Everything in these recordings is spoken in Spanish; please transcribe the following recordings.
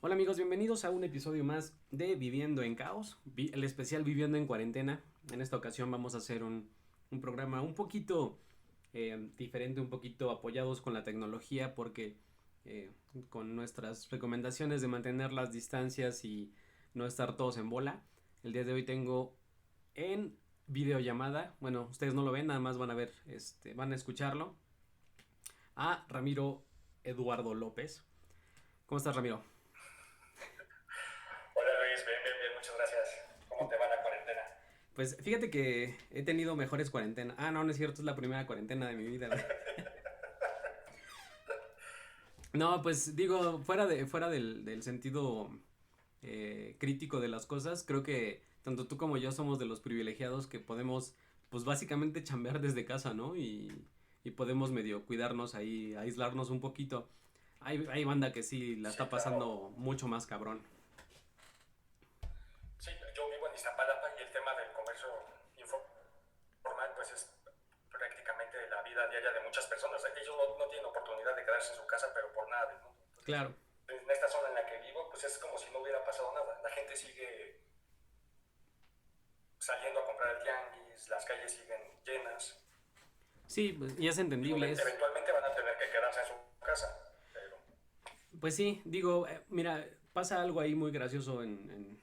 Hola amigos, bienvenidos a un episodio más de Viviendo en Caos, el especial Viviendo en Cuarentena. En esta ocasión vamos a hacer un programa un poquito diferente, un poquito apoyados con la tecnología, porque con nuestras recomendaciones de mantener las distancias y no estar todos en bola, el día de hoy tengo en videollamada, bueno, ustedes no lo ven, nada más van a ver, van a escucharlo, a Ramiro Eduardo López. ¿Cómo estás, Ramiro? Hola Luis, bien, muchas gracias. ¿Cómo te va la cuarentena? Pues fíjate que he tenido mejores cuarentenas. Ah, no es cierto, es la primera cuarentena de mi vida, güey. No, pues digo, fuera del sentido crítico de las cosas, creo que tanto tú como yo somos de los privilegiados que podemos, pues básicamente chambear desde casa, ¿no? Y podemos medio cuidarnos ahí, aislarnos un poquito. Hay banda que sí la está pasando mucho más cabrón. Sí, yo vivo en Iztapalapa y el tema del comercio informal pues es prácticamente la vida diaria de muchas personas. Ellos no tienen oportunidad de quedarse en su casa, pero por nada del mundo. Entonces, Claro. en esta zona en la que vivo, pues es como si no hubiera pasado nada. La gente sigue saliendo a comprar el tianguis, las calles siguen llenas. Sí, pues, y es Digo, entendible. eventualmente van a tener que quedarse en su casa, pero... Pues sí, digo, mira, pasa algo ahí muy gracioso en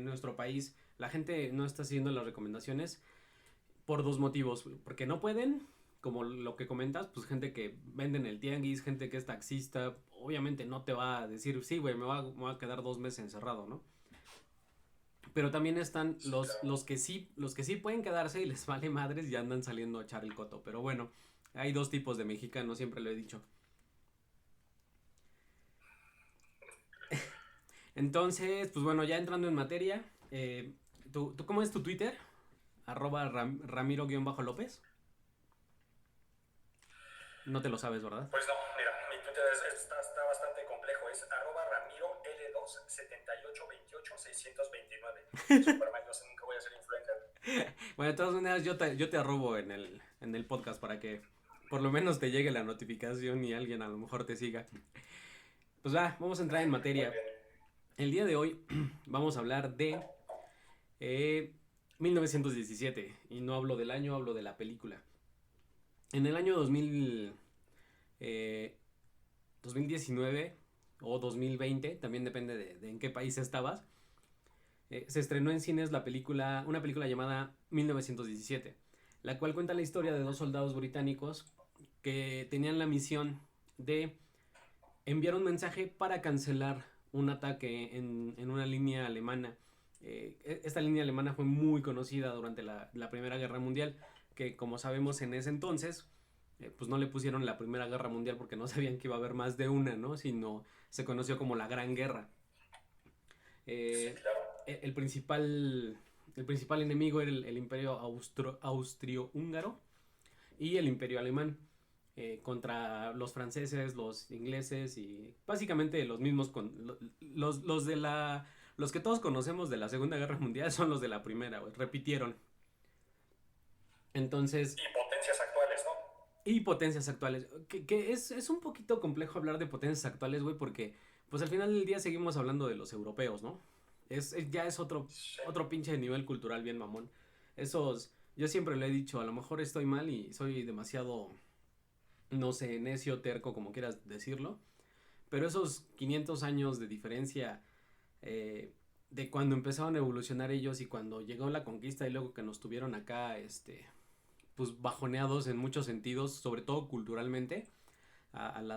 nuestro país. La gente no está siguiendo las recomendaciones por dos motivos. Porque no pueden, como lo que comentas, pues gente que vende en el tianguis, gente que es taxista, obviamente no te va a decir, sí, güey, me voy a quedar 2 meses encerrado, ¿no? Pero también están Sí, claro. los que sí pueden quedarse y les vale madres y andan saliendo a echar el coto. Pero bueno, hay dos tipos de mexicanos, siempre lo he dicho. Entonces, pues bueno, ya entrando en materia, ¿tú cómo es tu Twitter? Ramiro-López. No te lo sabes, ¿verdad? Pues no, mira, mi Twitter está bastante complejo. Es @RamiroL27828-629. Superman, no sé, nunca voy a ser influencer. Bueno, de todas maneras, yo te arrobo en el podcast para que por lo menos te llegue la notificación y alguien a lo mejor te siga. Pues va, vamos a entrar en Muy materia. bien. El día de hoy vamos a hablar de eh, 1917. Y no hablo del año, hablo de la película. En el año 2019 o 2020, también depende de en qué país estabas, se estrenó en cines una película llamada 1917, la cual cuenta la historia de dos soldados británicos que tenían la misión de enviar un mensaje para cancelar un ataque en una línea alemana. Esta línea alemana fue muy conocida durante la Primera Guerra Mundial, que como sabemos en ese entonces, pues no le pusieron la Primera Guerra Mundial porque no sabían que iba a haber más de una, ¿no? Sino se conoció como la Gran Guerra. Sí, Eh, claro. el principal enemigo era el imperio austrio-húngaro y el imperio alemán, contra los franceses, los ingleses y básicamente los mismos los que todos conocemos de la Segunda Guerra Mundial son los de la Primera, wey, repitieron. Entonces, Y potencias actuales, ¿no? y potencias actuales, que es un poquito complejo hablar de potencias actuales, güey, porque pues al final del día seguimos hablando de los europeos, ¿no? Ya es Sí. otro pinche nivel cultural bien mamón. Yo siempre lo he dicho, a lo mejor estoy mal y soy demasiado, no sé, necio, terco, como quieras decirlo, pero esos 500 años de diferencia, de cuando empezaron a evolucionar ellos y cuando llegó la conquista y luego que nos tuvieron acá, pues bajoneados en muchos sentidos, sobre todo culturalmente, al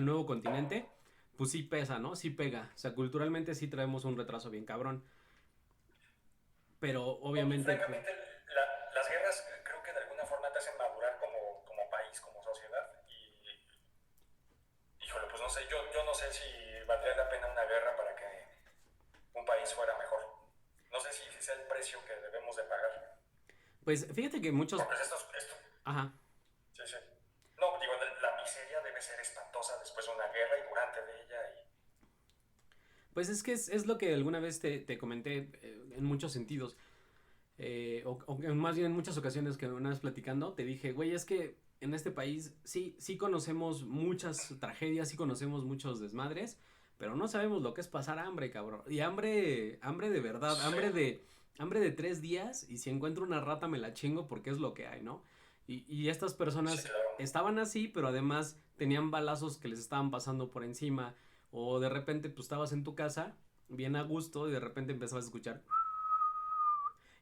nuevo continente, pues sí pesa, ¿no? Sí pega. O sea, culturalmente sí traemos un retraso bien cabrón. Pero No, y obviamente, pues, francamente, las guerras creo que de alguna forma te hacen madurar como país, como sociedad. Y, híjole, pues no sé, yo no sé si valdría la pena una guerra para que un país fuera mejor. No sé si sea el precio que debemos de pagar. pues fíjate que muchos, Porque esto, ajá, sí, sí. No, digo, la miseria debe ser espantosa después de una guerra y durante de ella. pues es que es lo que alguna vez te comenté, en muchos sentidos. o más bien en muchas ocasiones que una vez platicando, te dije, güey, es que en este país sí conocemos muchas tragedias, sí conocemos muchos desmadres, pero no sabemos lo que es pasar hambre, cabrón. Y hambre de verdad, Sí, hambre de 3 días, y si encuentro una rata me la chingo porque es lo que hay, ¿no? Y estas sí, personas claro. estaban así, pero además tenían balazos que les estaban pasando por encima, o de repente pues estabas en tu casa, bien a gusto, y de repente empezabas a escuchar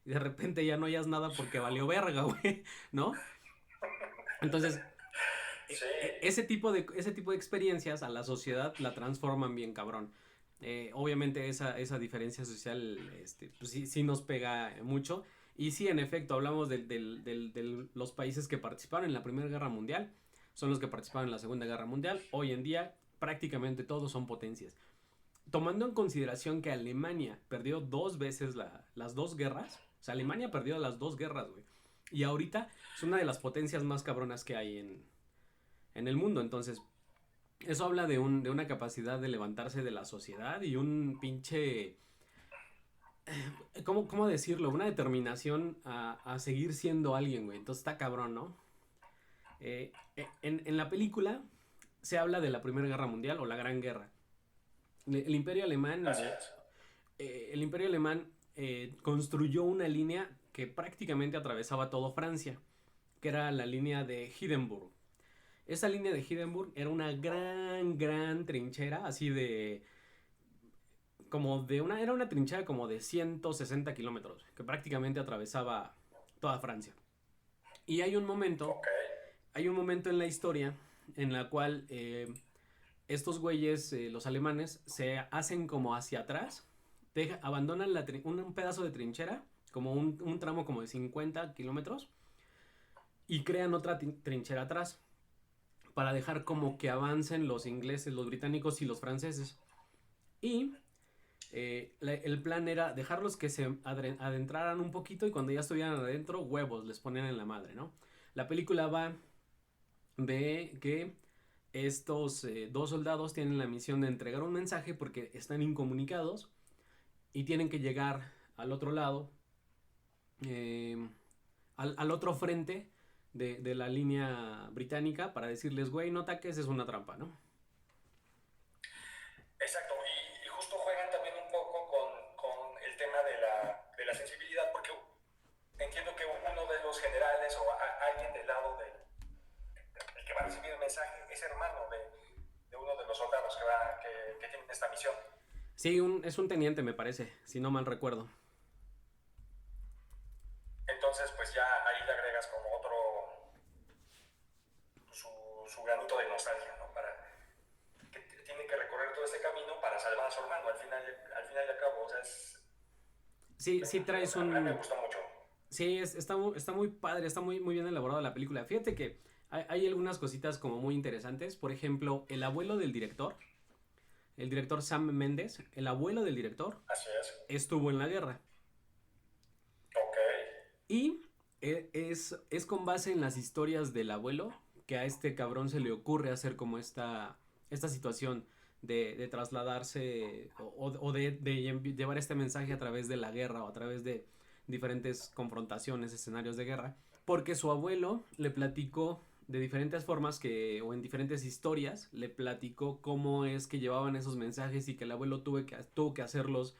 y de repente ya no hayas nada porque valió verga, güey, ¿no? Entonces, Sí, ese tipo de experiencias a la sociedad la transforman bien cabrón. Obviamente esa diferencia social, pues sí nos pega mucho. Y sí, en efecto, hablamos de los países que participaron en la Primera Guerra Mundial, son los que participaron en la Segunda Guerra Mundial. Hoy en día prácticamente todos son potencias. Tomando en consideración que Alemania perdió 2 veces las 2 guerras, o sea, Alemania perdió las 2 guerras, güey. Y ahorita es una de las potencias más cabronas que hay en el mundo. Entonces, eso habla de una capacidad de levantarse de la sociedad y un pinche. ¿Cómo decirlo? Una determinación a seguir siendo alguien, güey. Entonces está cabrón, ¿no? En la película se habla de la Primera Guerra Mundial o la Gran Guerra. El Imperio Alemán, así es. el Imperio Alemán construyó una línea que prácticamente atravesaba todo Francia, que era la línea de Hindenburg. Esa línea de Hindenburg era una gran trinchera, así de. Era una trinchera como de 160 kilómetros, que prácticamente atravesaba toda Francia. Y Ok, hay un momento en la historia en la cual estos güeyes, los alemanes, se hacen como hacia atrás, abandonan un pedazo de trinchera, como un tramo como de 50 kilómetros, y crean otra trinchera atrás, para dejar como que avancen los ingleses, los británicos y los franceses. Y el plan era dejarlos que se adentraran un poquito, y cuando ya estuvieran adentro, huevos, les ponían en la madre, ¿no? La película va de que estos 2 soldados tienen la misión de entregar un mensaje porque están incomunicados y tienen que llegar al otro lado, eh, al otro frente de la línea británica, para decirles, güey, no ataques, es una trampa, ¿no? exacto. Y justo juegan también un poco con el tema de la sensibilidad, porque entiendo que uno de los generales o alguien del lado del que va a recibir el mensaje es hermano de uno de los soldados que tienen esta misión. Sí, es un teniente, me parece, si no mal recuerdo. Entonces, pues ya ahí le agregas como otro, su granito de nostalgia, ¿no? Para que tiene que recorrer todo este camino para salvar a su hermano, al final y al cabo, o sea, Sí, traes a mí me un. gusta mucho. Sí, está muy padre, está muy bien elaborada la película. Fíjate que hay algunas cositas como muy interesantes. Por ejemplo, el director Sam Mendes, el abuelo del director, Así es. estuvo en la guerra. Ok. Y es con base en las historias del abuelo que a este cabrón se le ocurre hacer como esta situación de trasladarse, o de llevar este mensaje a través de la guerra, o a través de diferentes confrontaciones, escenarios de guerra, porque su abuelo le platicó de diferentes formas, o en diferentes historias le platicó cómo es que llevaban esos mensajes, y que el abuelo tuvo que hacerlos,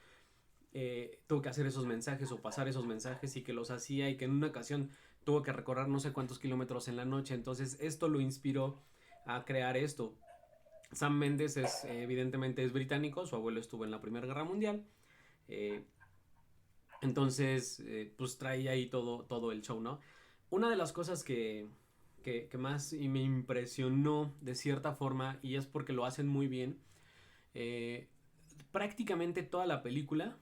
tuvo que hacer esos mensajes o pasar esos mensajes, y que los hacía, y que en una ocasión tuvo que recorrer no sé cuántos kilómetros en la noche. Entonces esto lo inspiró a crear esto. Sam Mendes evidentemente es británico, su abuelo estuvo en la Primera Guerra Mundial, eh, entonces pues trae ahí todo el show, ¿no? Una de las cosas que más me impresionó de cierta forma, y es porque lo hacen muy bien, eh, prácticamente toda la película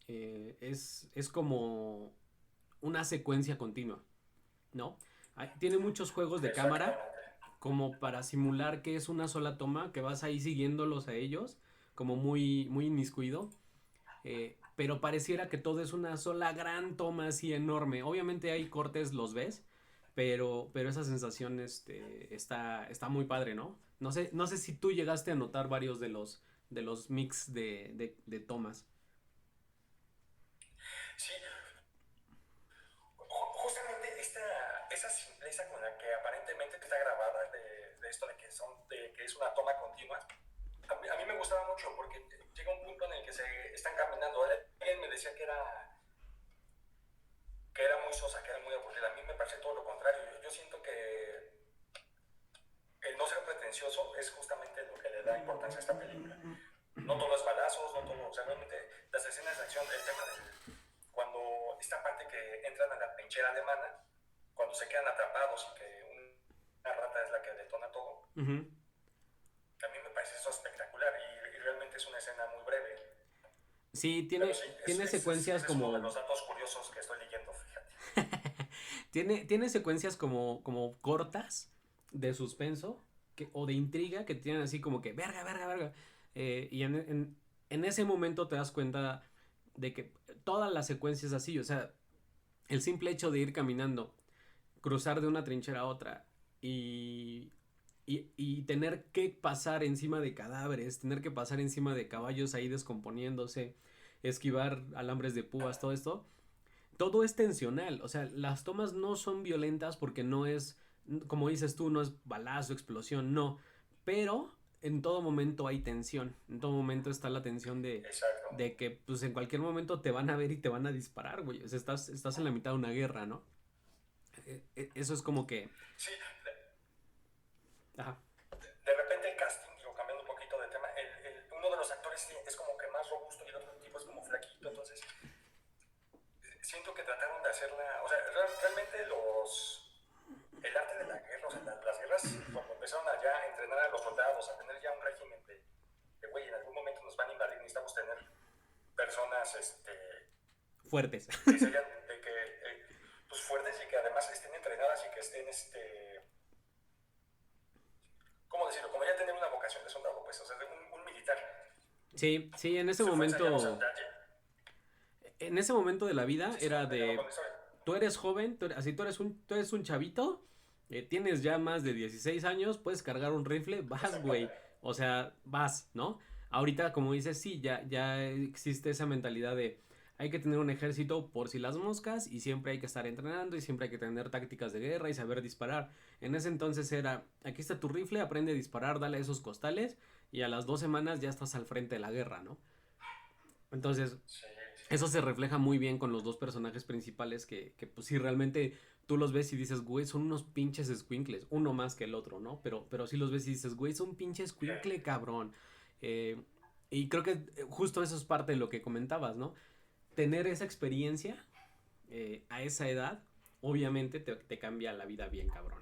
es como una secuencia continua, ¿no? Tiene muchos juegos de cámara Exactamente. como para simular que es una sola toma, que vas ahí siguiéndolos a ellos, como muy inmiscuido, pero pareciera que todo es una sola gran toma así enorme. Obviamente hay cortes, los ves, pero esa sensación está muy padre, ¿no? No sé si tú llegaste a notar varios de los mix de tomas. Sí, simpleza con la que aparentemente está grabada de esto de que es una toma continua, a mí me gustaba mucho porque llega un punto en el que se están caminando. Alguien me decía que era muy sosa, que era muy aburrida. A mí me parece todo lo contrario. Yo siento que el no ser pretencioso es justamente lo que le da importancia a esta película. No todo es balazos, no todo, o sea, realmente las escenas de acción, el tema cuando esta parte que entran a la trinchera alemana, cuando se quedan atrapados y que una rata es la que detona todo, Uh -huh. a mí me parece eso espectacular y realmente es una escena muy breve. Sí, tiene secuencias es como... uno de los datos curiosos que estoy leyendo, fíjate. tiene secuencias como cortas de suspenso o de intriga que tienen así como que verga, verga, verga. Y en ese momento te das cuenta de que toda la secuencia es así. O sea, el simple hecho de ir caminando, cruzar de una trinchera a otra y tener que pasar encima de cadáveres, tener que pasar encima de caballos ahí descomponiéndose, esquivar alambres de púas, todo esto, todo es tensional. O sea, las tomas no son violentas porque no es, como dices tú, no es balazo, explosión, no. Pero en todo momento hay tensión. En todo momento está la tensión de que pues en cualquier momento te van a ver y te van a disparar, güey. O sea, estás en la mitad de una guerra, ¿no? Eso es como que... Sí, Ajá. de repente el casting, digo, cambiando un poquito de tema, uno de los actores es como que más robusto y el otro tipo es como flaquito, entonces siento que trataron de hacerla, o sea, realmente el arte de la guerra, o sea, las guerras, cuando empezaron a ya entrenar a los soldados, a tener ya un régimen de güey, en algún momento nos van a invadir, necesitamos tener personas, fuertes. que sean, pues fuertes y que además estén entrenadas y que estén, ¿cómo decirlo? Como ya tener una vocación de soldado, pues, o sea, de un militar. Sí, sí, en ese momento... En ese momento de la vida era de... Tú eres joven, tú eres un chavito, tienes ya más de 16 años, puedes cargar un rifle, vas, güey. O sea, vas, ¿no? Ahorita, como dices, sí, ya existe esa mentalidad de hay que tener un ejército por si las moscas y siempre hay que estar entrenando y siempre hay que tener tácticas de guerra y saber disparar. En ese entonces era, aquí está tu rifle, aprende a disparar, dale a esos costales y a las 2 semanas ya estás al frente de la guerra, ¿no? Entonces, eso se refleja muy bien con los dos personajes principales que pues sí, realmente tú los ves y dices, güey, son unos pinches escuincles, uno más que el otro, ¿no? Pero sí los ves y dices, güey, son pinche escuincle, cabrón. Y creo que justo eso es parte de lo que comentabas, ¿no? Tener esa experiencia a esa edad, obviamente te cambia la vida bien, cabrón.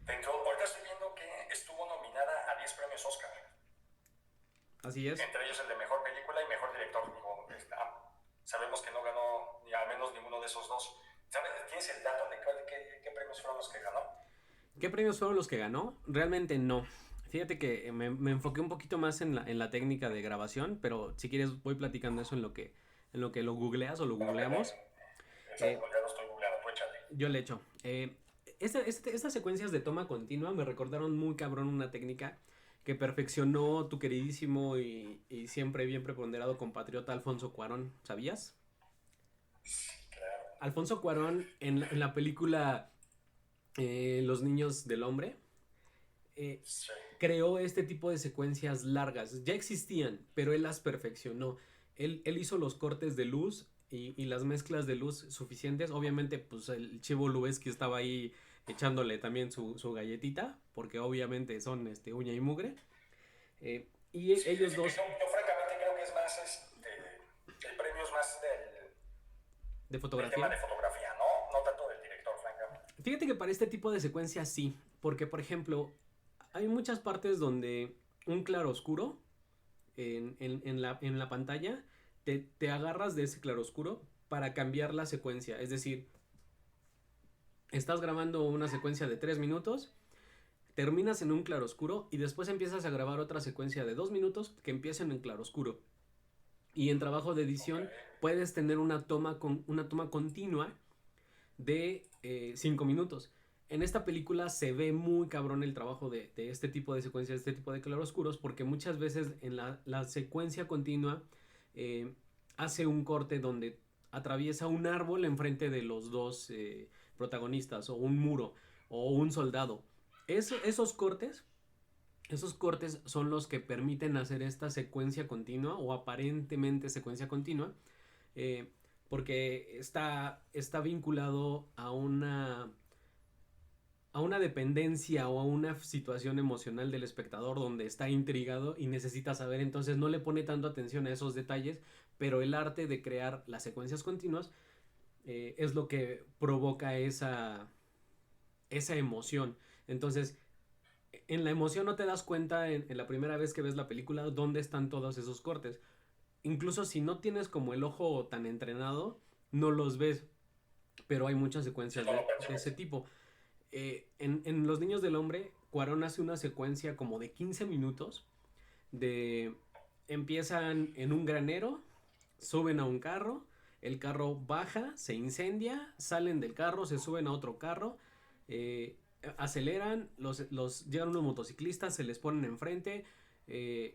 Ahorita estoy viendo que estuvo nominada a 10 premios Oscar. Así es. Entre ellos el de mejor película y mejor director. Digo, sabemos que no ganó ni al menos ninguno de esos dos. ¿Tienes el dato de qué premios fueron los que ganó? ¿Qué premios fueron los que ganó? Realmente no. Fíjate que me enfoqué un poquito más en la técnica de grabación, pero si quieres voy platicando eso en lo que lo googleas o lo googleamos. Exacto, ya lo estoy googleando, pues échale. Yo le echo. Estas secuencias de toma continua me recordaron muy cabrón una técnica que perfeccionó tu queridísimo y siempre bien preponderado compatriota Alfonso Cuarón, ¿sabías? Sí, claro. Alfonso Cuarón en la película Los Niños del Hombre Sí. creó este tipo de secuencias largas. Ya existían, pero él las perfeccionó. Él hizo los cortes de luz y las mezclas de luz suficientes. Obviamente, pues el Chivo Lubeski estaba ahí echándole también su galletita, porque obviamente son uña y mugre. Y sí, ellos dos... Yo francamente creo que es más, el premio es más de fotografía. del tema de fotografía, ¿no? No tanto del director, francamente. Fíjate que para este tipo de secuencias sí, porque por ejemplo, hay muchas partes donde un claroscuro en la pantalla te agarras de ese claroscuro para cambiar la secuencia. Es decir, estás grabando una secuencia de 3 minutos, terminas en un claroscuro y después empiezas a grabar otra secuencia de 2 minutos que empiecen en claroscuro. Y en trabajo de edición puedes tener una toma continua de 5 minutos. En esta película se ve muy cabrón el trabajo de este tipo de secuencias, este tipo de claroscuros, porque muchas veces en la secuencia continua hace un corte donde atraviesa un árbol enfrente de los dos protagonistas, o un muro, o un soldado. Esos cortes, esos cortes son los que permiten hacer esta secuencia continua, o aparentemente secuencia continua, eh, porque está vinculado a una dependencia o a una situación emocional del espectador donde está intrigado y necesita saber, entonces no le pone tanto atención a esos detalles, pero el arte de crear las secuencias continuas es lo que provoca esa emoción. Entonces, en la emoción no te das cuenta en la primera vez que ves la película dónde están todos esos cortes. Incluso si no tienes como el ojo tan entrenado, no los ves, pero hay muchas Sí, secuencias no lo de ese percibes. tipo. En Los Niños del Hombre, Cuarón hace una secuencia como de 15 minutos de... Empiezan en un granero, suben a un carro, el carro baja, se incendia, salen del carro, se suben a otro carro, eh, aceleran, llegan unos motociclistas, se les ponen enfrente,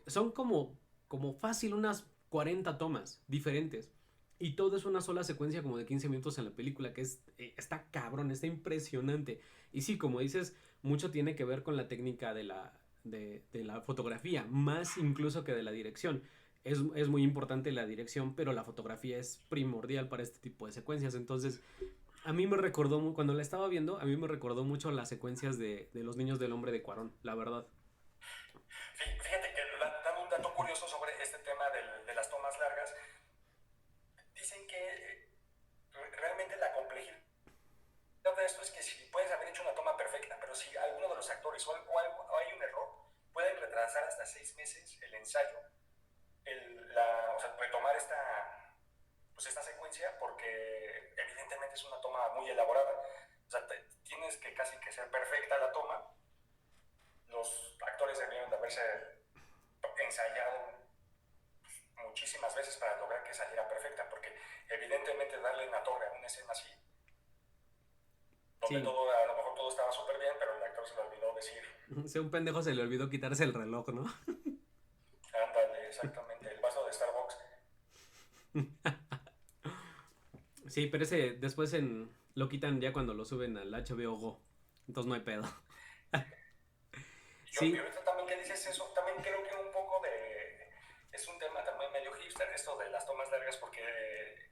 son como fácil unas 40 tomas diferentes. Y todo es una sola secuencia como de 15 minutos en la película, que está cabrón, está impresionante. Y sí, como dices, mucho tiene que ver con la técnica de la fotografía, más incluso que de la dirección. Es muy importante la dirección, pero la fotografía es primordial para este tipo de secuencias. Entonces, a mí me recordó, cuando la estaba viendo, a mí me recordó mucho las secuencias de Los Niños del Hombre de Cuarón, la verdad. Fíjate que dando un dato curioso sobre este tema de las tomas largas, dicen que realmente la complejidad de esto es que si puedes haber hecho una toma perfecta, pero si alguno de los actores o hay un error, pueden retrasar hasta 6 meses el ensayo, o sea, retomar esta secuencia, porque evidentemente es una toma muy elaborada. O sea, tienes que casi que ser perfecta la toma. Los actores debieron de haberse ensayado muchísimas veces para lograr que saliera perfecta, porque evidentemente darle en la torre a una escena así, donde Sí, a lo mejor todo estaba súper bien, pero el actor se le olvidó decir, si a un pendejo se le olvidó quitarse el reloj, ¿no? ándale, exactamente, el vaso de Starbucks. Sí, pero ese después lo quitan ya cuando lo suben al HBO Go. Entonces no hay pedo. Y Sí, ahorita también que dices eso, también creo que un poco es un tema también medio hipster esto de las tomas largas, porque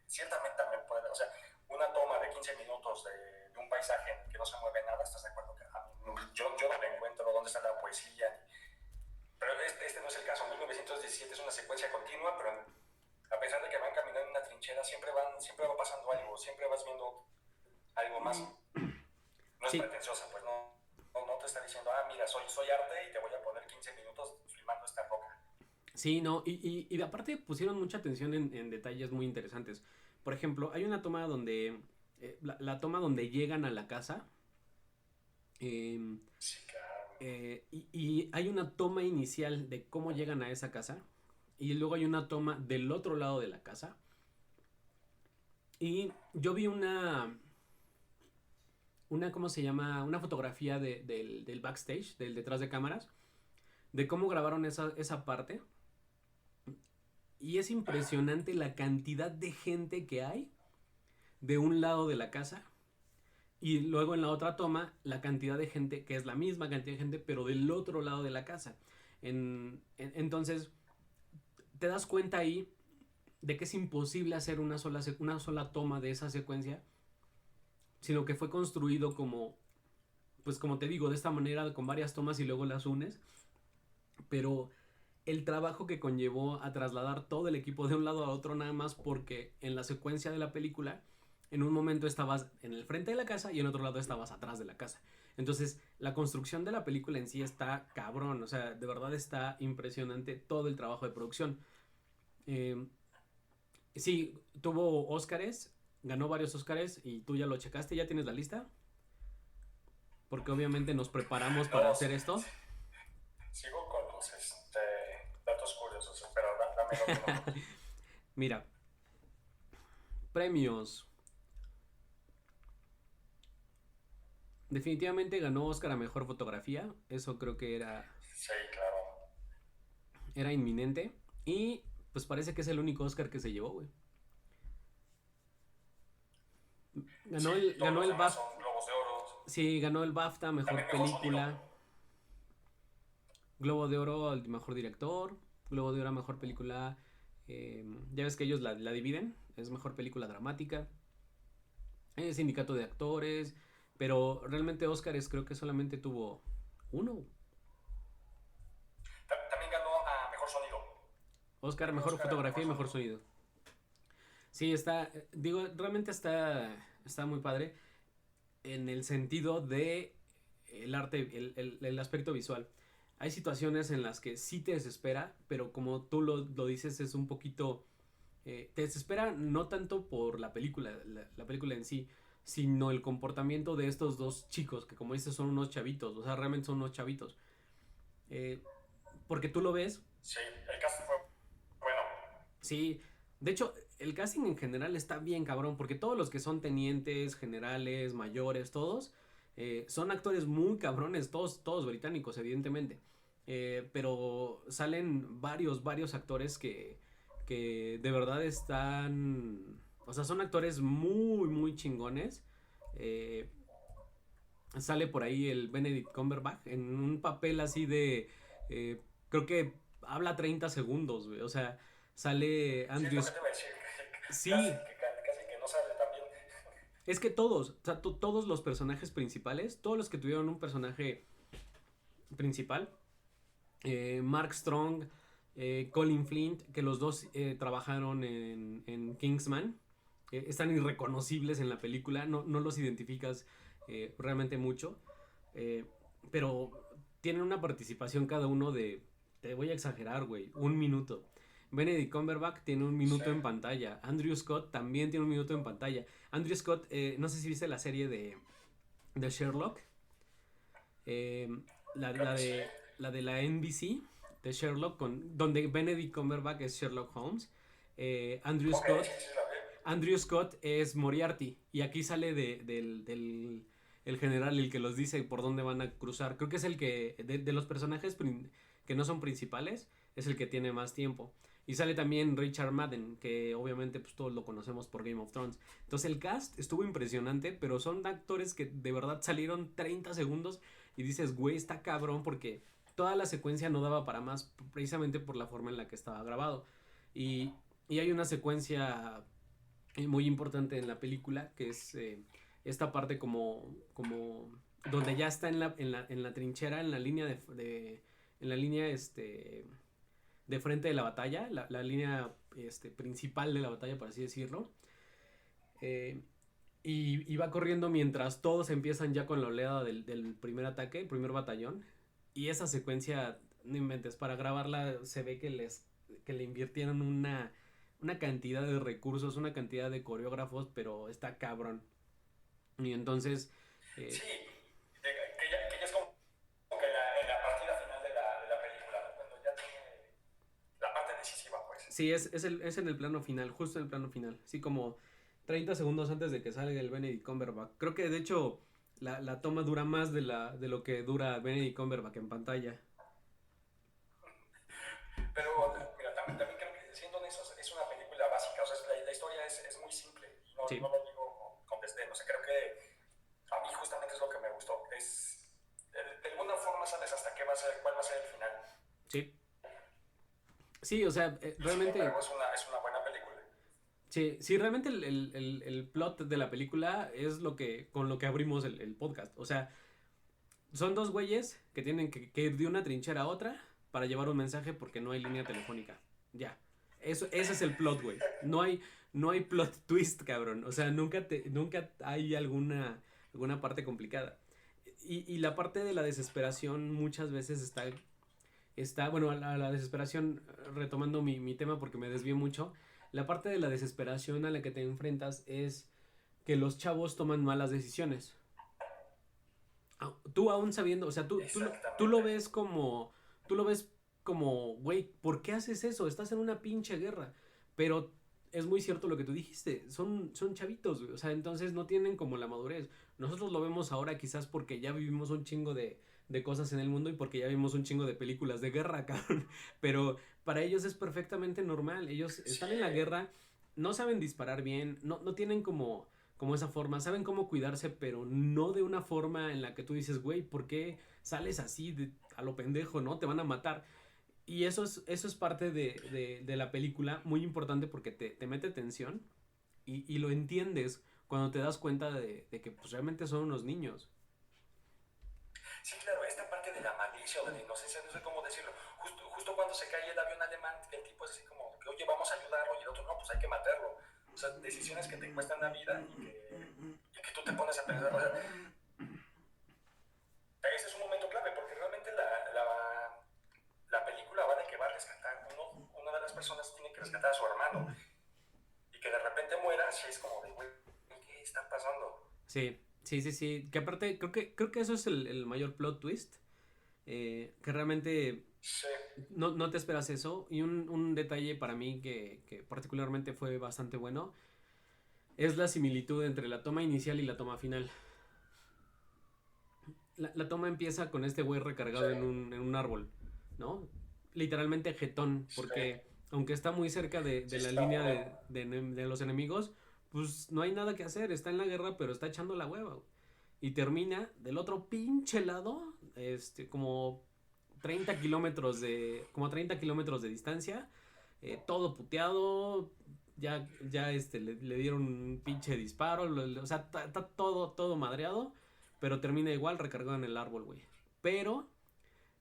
ciertamente también puede, o sea, una toma de 15 minutos de un paisaje en el que no se mueve nada, ¿estás de acuerdo? Que yo no le encuentro dónde está la poesía, pero este no es el caso. 1917 es una secuencia continua, pero a pesar de que van caminando en una trinchera, siempre va pasando algo, siempre vas viendo algo más. No es sí, pretenciosa, pues no te está diciendo, mira, soy arte y te voy a poner 15 minutos filmando esta roca. sí, no. Y aparte pusieron mucha atención en detalles muy interesantes. Por ejemplo, hay una toma donde. La toma donde llegan a la casa. eh, Sí, claro. y hay una toma inicial de cómo llegan a esa casa. Y luego hay una toma del otro lado de la casa. Y yo vi ¿cómo se llama? Una fotografía del backstage, del detrás de cámaras, de cómo grabaron esa parte. Y es impresionante la cantidad de gente que hay de un lado de la casa. Y luego en la otra toma, la cantidad de gente, que es la misma cantidad de gente, pero del otro lado de la casa. Entonces, te das cuenta ahí de que es imposible hacer una sola toma de esa secuencia, sino que fue construido pues como te digo, de esta manera, con varias tomas y luego las unes. Pero el trabajo que conllevó a trasladar todo el equipo de un lado a otro, nada más porque en la secuencia de la película, en un momento estabas en el frente de la casa y en otro lado estabas atrás de la casa. Entonces, la construcción de la película en sí está cabrón, o sea, de verdad está impresionante todo el trabajo de producción. Eh, sí, tuvo Óscares, ganó varios Óscares y tú ya lo checaste, ya tienes la lista, porque obviamente nos preparamos para No, hacer esto. sigo con los datos curiosos, pero dámelo tú mejor. Mira, premios. Definitivamente ganó Oscar a mejor fotografía. Eso creo que Sí, claro. era inminente. Y pues parece que es el único Oscar que se llevó, güey. Sí, todos Ganó los el demás BAFTA. son Globos de Oro. Sí, ganó el BAFTA, mejor También mejor sonido. película. Globo de Oro al mejor director. Globo de Oro a mejor película. Ya ves que ellos la dividen. Es mejor película dramática. Sindicato de actores. Pero realmente Oscars creo que solamente tuvo uno. También ganó a mejor sonido. Oscar, Premio mejor Oscar a fotografía mejor y mejor sonido. sonido. Sí, está. Digo, realmente está muy padre. En el sentido de el arte, el aspecto visual. Hay situaciones en las que sí te desespera, pero como tú lo dices, es un poquito. Te desespera no tanto por la película, la película en sí, sino el comportamiento de estos dos chicos, que como dices son unos chavitos, o sea, realmente son unos chavitos. Eh, Porque tú lo ves, Sí, el cast fue bueno. sí. De hecho, el casting en general está bien cabrón, porque todos los que son tenientes, generales, mayores, todos, son actores muy cabrones, todos británicos, evidentemente. Pero salen varios actores que de verdad están... O sea, son actores muy chingones. Eh, Sale por ahí el Benedict Cumberbatch en un papel así de... creo que habla 30 segundos, güey. O sea, sale Sí, es lo que Andrews. te iba a decir. Sí, Casi que no sale también. es que todos, o sea, todos los personajes principales, todos los que tuvieron un personaje principal, Mark Strong, Colin Flint, que los dos trabajaron en Kingsman, están irreconocibles en la película, no los identificas realmente mucho, eh, pero tienen una participación cada uno de, te voy a exagerar, güey, 1 minuto. Benedict Cumberbatch tiene 1 minuto Sí. en pantalla. Andrew Scott también tiene 1 minuto en pantalla. Andrew Scott, no sé si viste la serie de Sherlock. Eh, la, Creo la, que sí. de, la de la NBC de Sherlock, donde Benedict Cumberbatch es Sherlock Holmes. Andrew Ok, Scott. sí, sí, la vi. Andrew Scott es Moriarty. Y aquí sale el general, el que los dice por dónde van a cruzar. Creo que es el que, de los personajes que no son principales, es el que tiene más tiempo. Y sale también Richard Madden, que obviamente pues todos lo conocemos por Game of Thrones. Entonces el cast estuvo impresionante, pero son actores que de verdad salieron 30 segundos y dices, güey, está cabrón porque toda la secuencia no daba para más precisamente por la forma en la que estaba grabado. Y hay una secuencia muy importante en la película que es esta parte como donde ya está en la trinchera, en la línea en la línea de frente de la batalla, la línea principal de la batalla, por así decirlo. Eh, y va corriendo mientras todos empiezan ya con la oleada del primer ataque, el primer batallón. Y esa secuencia, no inventes, para grabarla se ve que le invirtieron una cantidad de recursos, una cantidad de coreógrafos, pero está cabrón. Y entonces, Sí, eh, que ya es como que en la partida final de la película, ¿no? Cuando ya tiene la parte decisiva, pues. sí, es en el plano final, justo en el plano final. Así como 30 segundos antes de que salga el Benedict Cumberbatch. Creo que de hecho la toma dura más de lo que dura Benedict Cumberbatch en pantalla. Pero, mira, también creo que, siendo honestos, es una película básica. O sea, la historia es muy simple. Y Sí, no lo digo con desdén. O sea, creo que a mí justamente es lo que me gustó. De alguna forma sabes hasta qué va a ser, cuál va a ser el final. sí. Sí, o sea, Sin realmente, embargo, es una buena película. sí, sí, realmente el plot de la película es con lo que abrimos el podcast. O sea, son dos güeyes que tienen que ir de una trinchera a otra para llevar un mensaje porque no hay línea telefónica. Ya. Ese es el plot, güey. No hay plot twist, cabrón. O sea, nunca hay alguna parte complicada. Y la parte de la desesperación muchas veces bueno, la desesperación, retomando mi tema porque me desvié mucho, la parte de la desesperación a la que te enfrentas es que los chavos toman malas decisiones. Tú aún sabiendo, o sea, tú lo Exactamente. ves como, güey, ¿por qué haces eso? Estás en una pinche guerra. Pero es muy cierto lo que tú dijiste, son chavitos, güey, o sea, entonces no tienen como la madurez. Nosotros lo vemos ahora quizás porque ya vivimos un chingo de cosas en el mundo y porque ya vimos un chingo de películas de guerra, cabrón. Pero para ellos es perfectamente normal. Ellos Sí, están en la guerra, no saben disparar bien, no tienen como como esa forma, saben cómo cuidarse, pero no de una forma en la que tú dices, güey, ¿por qué sales así a lo pendejo, no? Te van a matar. Y eso es parte de la película, muy importante porque te mete tensión y lo entiendes cuando te das cuenta de que pues, realmente son unos niños. Sí, claro, esta parte de la malicia o de la inocencia, no sé cómo decirlo. Justo cuando se cae el avión alemán, el tipo es así como que, oye, vamos a ayudarlo, y el otro, no, pues hay que matarlo. O sea, decisiones que te cuestan la vida y que tú te pones a pensar, o sea, ese es un momento clave, porque realmente la película va de que va a rescatar, una de las personas tiene que rescatar a su hermano, y que de repente muera, así es como de, güey, ¿qué está pasando? Sí, sí, sí, sí. Que aparte, creo que eso es el mayor plot twist. Que realmente Sí, no te esperas eso. Y un detalle para mí que particularmente fue bastante bueno es la similitud entre la toma inicial y la toma final. La toma empieza con este güey sí, recargado en un árbol, ¿no? Literalmente jetón, sí, porque aunque está muy cerca de sí la está línea bueno. de los enemigos, pues no hay nada que hacer, está en la guerra, pero está echando la hueva, güey. Y termina del otro pinche lado, como 30 kilómetros de distancia, todo puteado, ya le dieron un pinche disparo, o sea, está todo madreado, pero termina igual recargado en el árbol, güey. Pero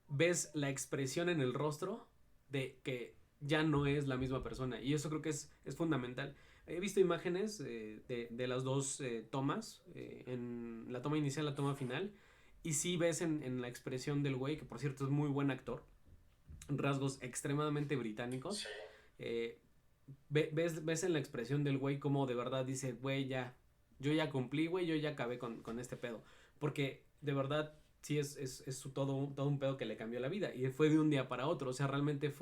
ves la expresión en el rostro de que ya no es la misma persona, y eso creo que es fundamental. He visto imágenes de las dos tomas, en la toma inicial y la toma final, y sí ves en la expresión del güey, que por cierto es muy buen actor, rasgos extremadamente británicos. Sí, eh, ves en la expresión del güey como de verdad dice, güey, ya, yo ya cumplí, güey, yo ya acabé con este pedo. Porque de verdad sí es todo un pedo que le cambió la vida. Y fue de un día para otro. O sea, realmente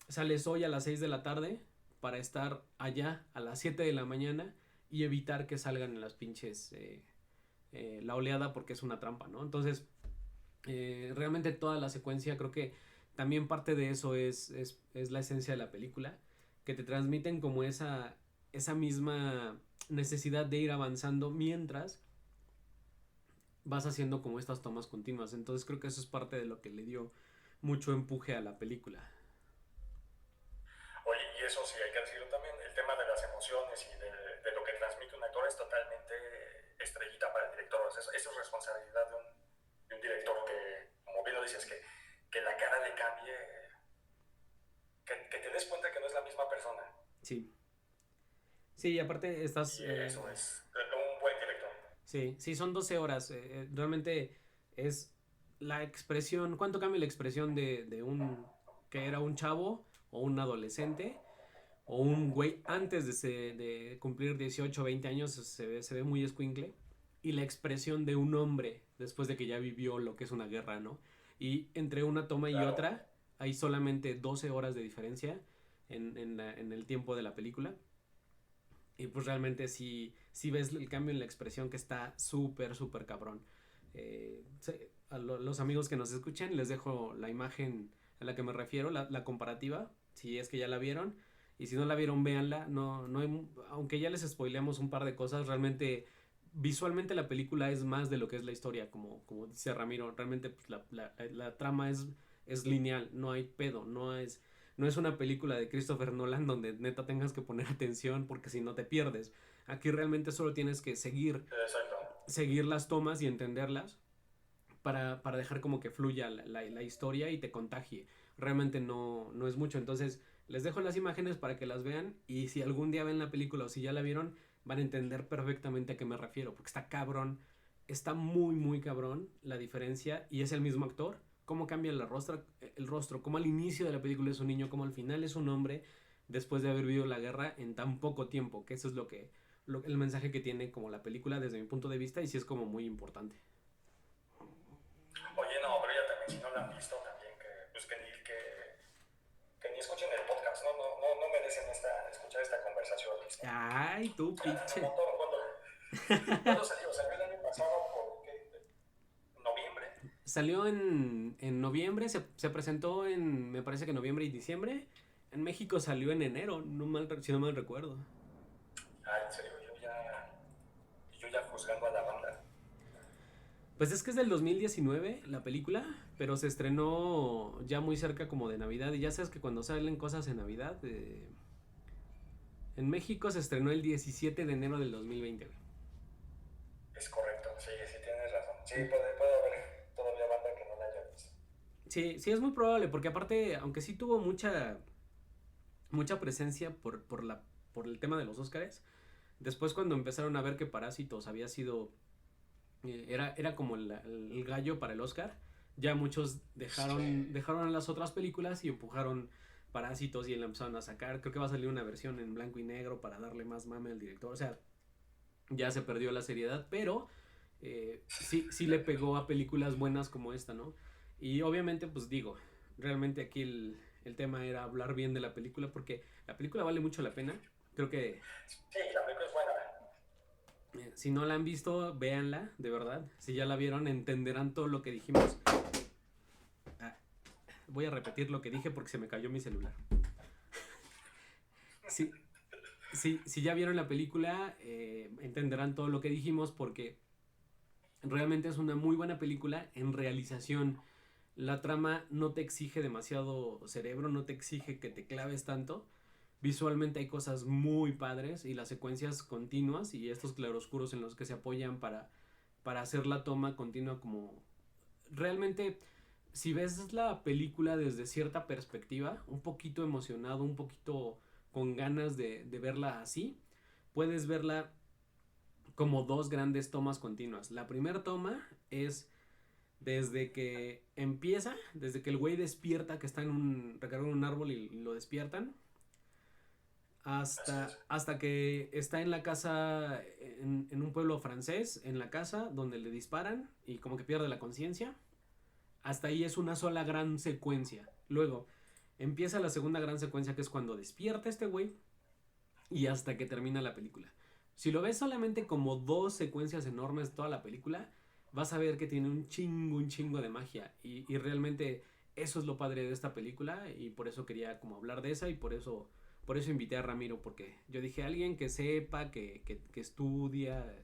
sales hoy a las 6 de la tarde para estar allá a las 7 de la mañana y evitar que salgan en las pinches la oleada porque es una trampa, ¿no? Entonces, realmente toda la secuencia creo que también parte de eso es la esencia de la película, que te transmiten como esa misma necesidad de ir avanzando mientras vas haciendo como estas tomas continuas. Entonces creo que eso es parte de lo que le dio mucho empuje a la película. oye, y eso sí hay que decirlo también, el tema de las emociones y de lo que transmite un actor es totalmente estrellita para el director. O sea, eso es responsabilidad de un director que, como bien lo dices, que la cara le cambie, que te des cuenta que no es la misma persona. Sí, sí, y aparte estás... Y eso es un buen director. sí, sí, son 12 horas. Realmente es la expresión, ¿cuánto cambia la expresión de un que era un chavo o un adolescente o un güey antes de cumplir 18 o 20 años? Se ve muy escuincle. Y la expresión de un hombre después de que ya vivió lo que es una guerra, ¿no? Y entre una toma y Claro. otra hay solamente 12 horas de diferencia en el tiempo de la película. Y pues realmente sí ves el cambio en la expresión que está súper, súper cabrón. A los amigos que nos escuchen les dejo la imagen a la que me refiero, la comparativa, si es que ya la vieron. Y si no la vieron, véanla. No aunque ya les spoileamos un par de cosas, realmente visualmente la película es más de lo que es la historia, como dice Ramiro. Realmente pues, la trama es lineal, no hay pedo, no es una película de Christopher Nolan donde neta tengas que poner atención porque si no te pierdes. Aquí realmente solo tienes que Exacto. seguir las tomas y entenderlas para dejar como que fluya la historia y te contagie. Realmente no es mucho. Entonces les dejo las imágenes para que las vean y si algún día ven la película o si ya la vieron van a entender perfectamente a qué me refiero. Porque está cabrón, está muy muy cabrón la diferencia y es el mismo actor. Cómo cambia el rostro, cómo al inicio de la película es un niño, cómo al final es un hombre después de haber vivido la guerra en tan poco tiempo, que eso es el mensaje que tiene como la película desde mi punto de vista y sí es como muy importante. Oye, no, pero ya también, si no la han visto, también pues que ni escuchen el podcast, no merecen escuchar esta conversación. Ay, tú, Hace un pinche. montón, ¿cuándo salió? ¿Salió el año pasado por qué? ¿Noviembre? Salió en noviembre, se presentó me parece que noviembre y diciembre. En México salió en enero, si no mal recuerdo. Ah, en serio, yo ya. juzgando a la banda. Pues es que es del 2019 la película, pero se estrenó ya muy cerca como de Navidad. Y ya sabes que cuando salen cosas en Navidad, en México se estrenó el 17 de enero del 2020. Es correcto, sí, sí tienes razón. Sí, puede haber todavía banda que no la haya visto. Sí, sí es muy probable, porque aparte, aunque sí tuvo mucha presencia por el tema de los Óscares, después cuando empezaron a ver que Parásitos había sido era como el gallo para el Oscar. Ya muchos dejaron las otras películas y empujaron Parásitos y la empezaron a sacar. Creo que va a salir una versión en blanco y negro para darle más mame al director. O sea, ya se perdió la seriedad, pero sí le pegó a películas buenas como esta, ¿no? Y obviamente, pues digo, realmente aquí el tema era hablar bien de la película porque la película vale mucho la pena. Creo que Sí, la película es buena. si no la han visto, véanla, de verdad. Si ya la vieron, entenderán todo lo que dijimos. Ah, voy a repetir lo que dije porque se me cayó mi celular. Sí, si ya vieron la película, entenderán todo lo que dijimos porque realmente es una muy buena película en realización. La trama no te exige demasiado cerebro, no te exige que te claves tanto. Visualmente hay cosas muy padres y las secuencias continuas y estos claroscuros en los que se apoyan para hacer la toma continua como... Realmente, si ves la película desde cierta perspectiva, un poquito emocionado, un poquito con ganas de verla así, puedes verla como dos grandes tomas continuas. La primera toma es desde que empieza, desde que el güey despierta, que está recargado en un árbol y lo despiertan, hasta que está en la casa, en un pueblo francés, en la casa donde le disparan y como que pierde la conciencia. Hasta ahí es una sola gran secuencia. Luego empieza la segunda gran secuencia, que es cuando despierta este güey y hasta que termina la película. Si lo ves solamente como dos secuencias enormes toda la película, vas a ver que tiene un chingo de magia. Y realmente eso es lo padre de esta película y por eso quería como hablar de esa y por eso invité a Ramiro, porque yo dije alguien que sepa, que estudia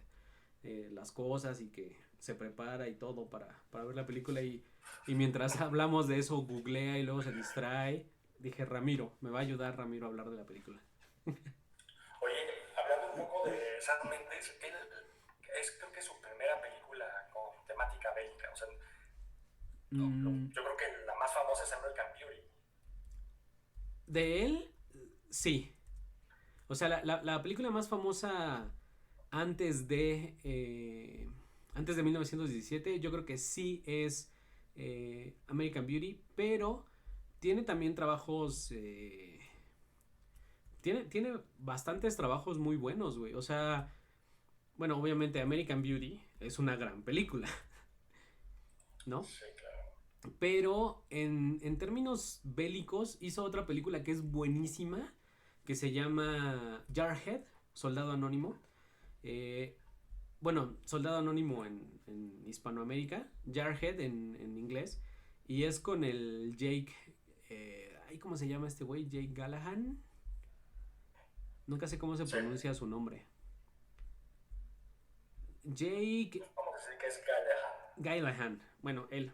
las cosas y que se prepara y todo para ver la película y mientras hablamos de eso googlea y luego se distrae. Dije, Ramiro, me va a ayudar Ramiro a hablar de la película. Oye, hablando un poco de Sam Mendes, él creo que es su primera película con temática bélica. O sea, Mm, yo creo que la más famosa es American Beauty. de él, sí. O sea, la película más famosa antes antes de 1917, yo creo que sí es American Beauty, pero tiene también trabajos, tiene bastantes trabajos muy buenos, güey. O sea, bueno, obviamente American Beauty es una gran película, ¿no? Sí, claro. Pero en términos bélicos hizo otra película que es buenísima, que se llama Jarhead, Soldado Anónimo. Eh, bueno, Soldado Anónimo en Hispanoamérica, Jarhead en inglés, y es con el Jake, ¿cómo se llama este güey? Jake Gallagher. Nunca sé cómo se Sí. pronuncia su nombre. Jake Vamos a decir que es Gallagher. Gallagher, bueno, él.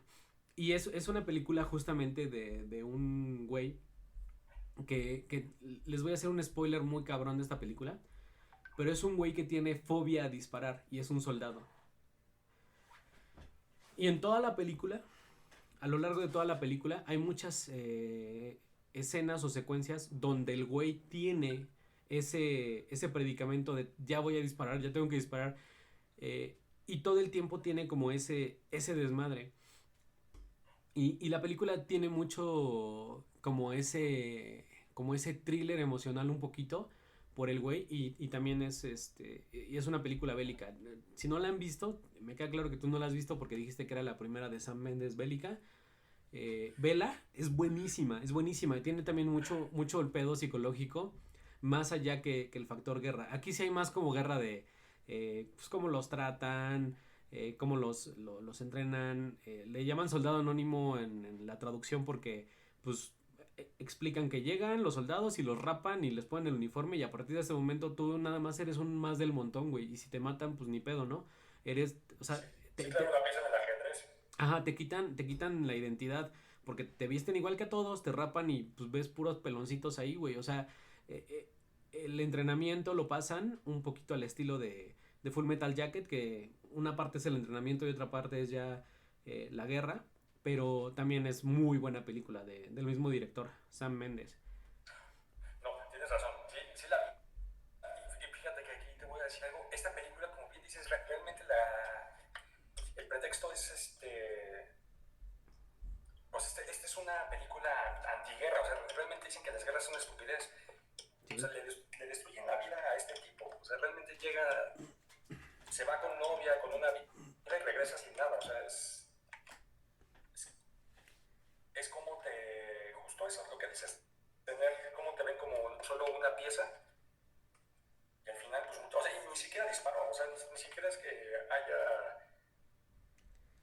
Y es una película justamente de un güey que les voy a hacer un spoiler muy cabrón de esta película, pero es un güey que tiene fobia a disparar y es un soldado. Y en toda la película, a lo largo de toda la película, hay muchas escenas o secuencias donde el güey tiene ese predicamento de ya voy a disparar, ya tengo que disparar. Y todo el tiempo tiene como ese desmadre. Y la película tiene mucho como ese thriller emocional un poquito por el güey y también y es una película bélica. Si no la han visto, me queda claro que tú no la has visto porque dijiste que era la primera de Sam Mendes bélica. Vela es buenísima y tiene también mucho el pedo psicológico más allá que el factor guerra. Aquí sí hay más como guerra de pues cómo los tratan, cómo los entrenan. Le llaman soldado anónimo en la traducción porque pues explican que llegan los soldados y los rapan y les ponen el uniforme y a partir de ese momento tú nada más eres un más del montón, güey. Y si te matan, pues ni pedo, ¿no? Eres, o sea, Sí, claro, una pieza en el ajedrez. ajá, te quitan la identidad porque te visten igual que a todos, te rapan y pues ves puros peloncitos ahí, güey. O sea, eh, eh, el entrenamiento lo pasan un poquito al estilo de Full Metal Jacket, que una parte es el entrenamiento y otra parte es ya la guerra, pero también es muy buena película del mismo director, Sam Mendes. No, tienes razón. Sí, sí la vi. Y fíjate que aquí te voy a decir algo. Esta película, como bien dices, realmente el pretexto es pues este es una película antiguerra. O sea, realmente dicen que las guerras son una estupidez. O Sí. sea, le destruyen la vida a este tipo. O sea, realmente llega, se va con novia, con una vida y regresa sin nada. O sea, es, es como justo eso, lo que dices, tener, como te ven como solo una pieza y al final, pues, o sea, y ni siquiera disparó, o sea, ni siquiera es que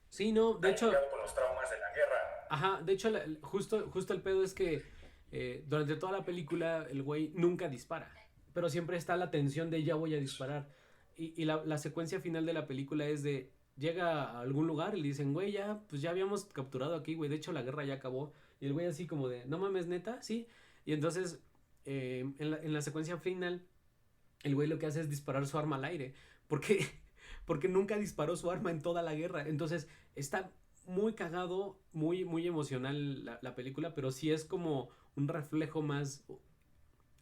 Sí, no, de haya hecho, llegado con los traumas de la guerra. ajá, de hecho, justo el pedo es que durante toda la película el güey nunca dispara, pero siempre está la tensión de ya voy a disparar. Y la secuencia final de la película es de, llega a algún lugar y le dicen, güey, ya, pues ya habíamos capturado aquí, güey, de hecho la guerra ya acabó. Y el güey así como de, no mames, neta, sí. Y entonces, en la secuencia final, el güey lo que hace es disparar su arma al aire, porque, porque nunca disparó su arma en toda la guerra. Entonces, está muy cagado, muy emocional la película, pero sí es como un reflejo más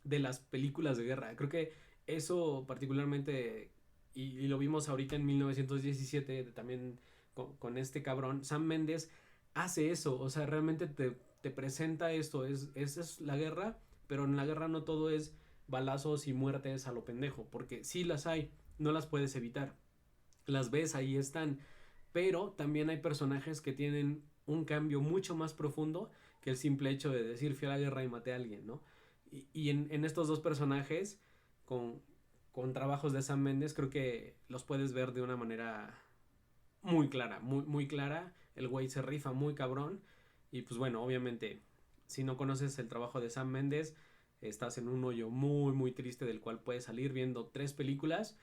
de las películas de guerra. Creo que eso particularmente, y lo vimos ahorita en 1917, también con este cabrón, Sam Mendes hace eso, o sea, realmente te presenta esto, es la guerra, pero en la guerra no todo es balazos y muertes a lo pendejo, porque sí las hay, no las puedes evitar, las ves, ahí están, pero también hay personajes que tienen un cambio mucho más profundo que el simple hecho de decir fui a la guerra y maté a alguien, ¿no? Y en estos dos personajes, con, con trabajos de Sam Mendes, creo que los puedes ver de una manera muy clara, muy clara. El güey se rifa muy cabrón. Y pues bueno, obviamente, si no conoces el trabajo de Sam Mendes, estás en un hoyo muy triste del cual puedes salir viendo tres películas: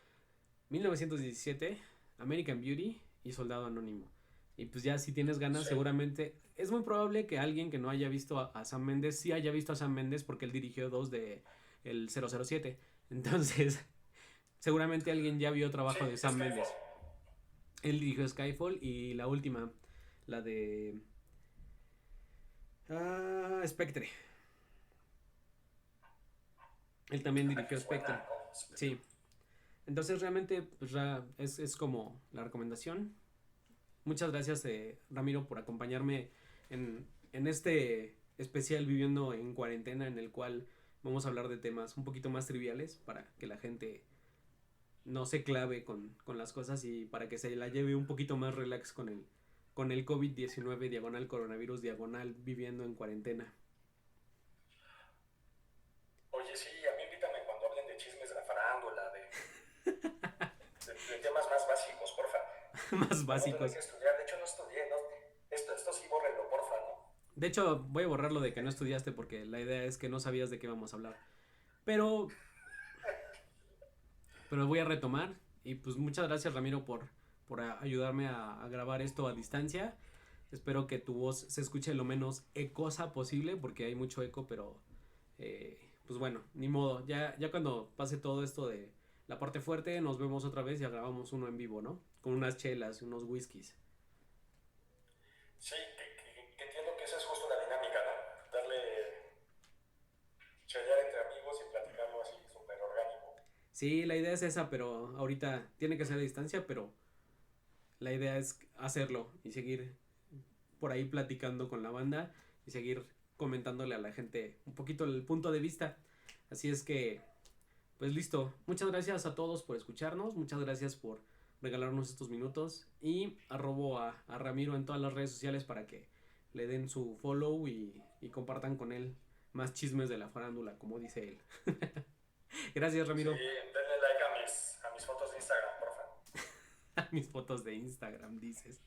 1917, American Beauty y Soldado Anónimo. Y pues ya si tienes ganas, Sí, seguramente es muy probable que alguien que no haya visto a Sam Mendes sí haya visto a Sam Mendes porque él dirigió dos de el 007. Entonces, seguramente alguien ya vio sí, trabajo de Sam Skyfall. Mendes. Él dirigió Skyfall y la última, la de Spectre. Él también Ay, me dirigió suena, Spectre. ¿no? Sí. Entonces realmente pues, es como la recomendación. Muchas gracias, Ramiro, por acompañarme en este especial Viviendo en Cuarentena, en el cual vamos a hablar de temas un poquito más triviales para que la gente no se clave con las cosas y para que se la lleve un poquito más relax con el COVID-19 diagonal coronavirus diagonal viviendo en cuarentena. Oye, sí, a mí invítame cuando hablen de chismes de la farándula, de temas más básicos, porfa. Más Para no tener básicos. que estudiar. De hecho, no estudié, ¿no? Esto sí, bórrenlo, porfa, ¿no? De hecho, voy a borrar lo de que no estudiaste porque la idea es que no sabías de qué vamos a hablar. Pero voy a retomar. Y pues muchas gracias, Ramiro, por ayudarme a grabar esto a distancia. Espero que tu voz se escuche lo menos ecosa posible, porque hay mucho eco, pero pues bueno, ni modo. Ya cuando pase todo esto de la parte fuerte, nos vemos otra vez y grabamos uno en vivo, ¿no? Con unas chelas, unos whiskies. Sí, que entiendo que esa es justo la dinámica, ¿no? Darle, chalear entre amigos y platicarlo así, súper orgánico. Sí, la idea es esa, pero ahorita tiene que ser a distancia, pero la idea es hacerlo y seguir por ahí platicando con la banda y seguir comentándole a la gente un poquito el punto de vista. Así es que, pues listo. Muchas gracias a todos por escucharnos. Muchas gracias por regalarnos estos minutos. Y arrobo a Ramiro en todas las redes sociales para que le den su follow y compartan con él más chismes de la farándula, como dice él. Gracias, Sí, Ramiro. denle like a mis fotos de Instagram, porfa. Mis fotos de Instagram, dices.